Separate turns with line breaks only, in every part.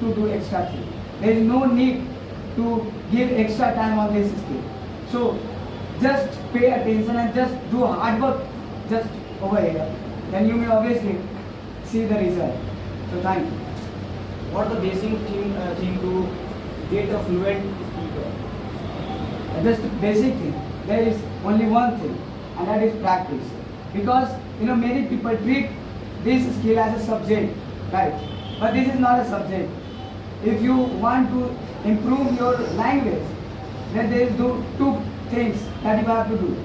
to do extra thing. There is no need to give extra time on this skill. So just pay attention and just do hard work just over here. Then you may obviously see the result. So thank you.
What the basic thing to get a fluent speaker?
Just basic thing. There is only one thing, and that is practice. Because many people treat this skill as a subject, right? But this is not a subject. If you want to improve your language, then there is two things that you have to do.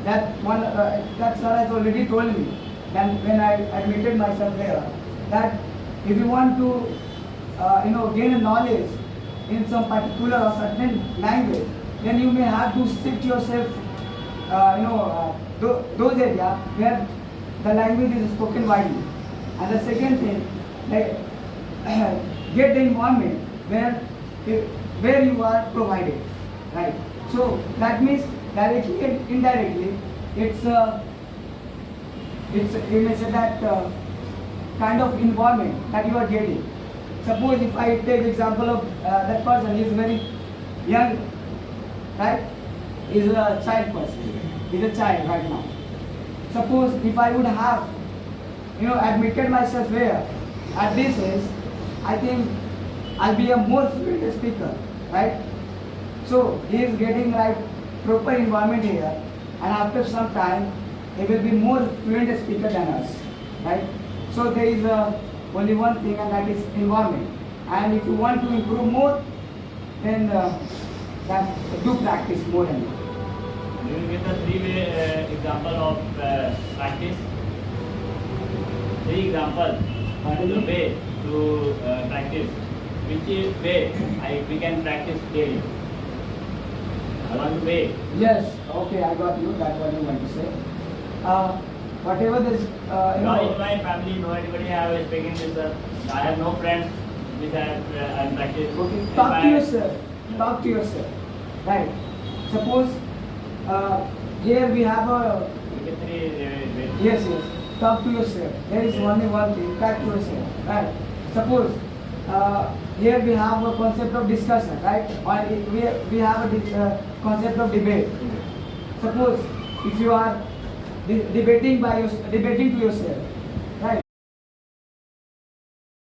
That one, that sir has already told me. Then when I admitted myself there, that if you want to, gain a knowledge in some particular or certain language, then you may have to shift yourself, those areas where the language is spoken widely. And the second thing, like, get the environment where you are provided, right? So that means directly and indirectly, it's you may say that kind of environment that you are getting. Suppose if I take example of that person, he is very young, right? He is a child person. He is a child right now. Suppose if I would have, admitted myself here at this age, I think I'll be a more fluent speaker, right? So he is getting like proper environment here, and after some time, he will be more fluent speaker than us, right? So there is only one thing, and that is environment. And if you want to improve more, then do practice more and more.
You will give the three-way example of practice. Three example, the way to practice. Which way we can practice daily? I want to way.
Yes, okay, I got you. That's what you want to say. Whatever this,
in my family, no anybody have speaking this. I have no friends which I practice.
Okay, talk to yourself. Talk to yourself. Right. Suppose here we have a. Yes. Talk to yourself. There is only one thing. Talk to yourself. Right. Suppose here we have a concept of discussion, right? Or we have a concept of debate. Suppose if you are debating to yourself,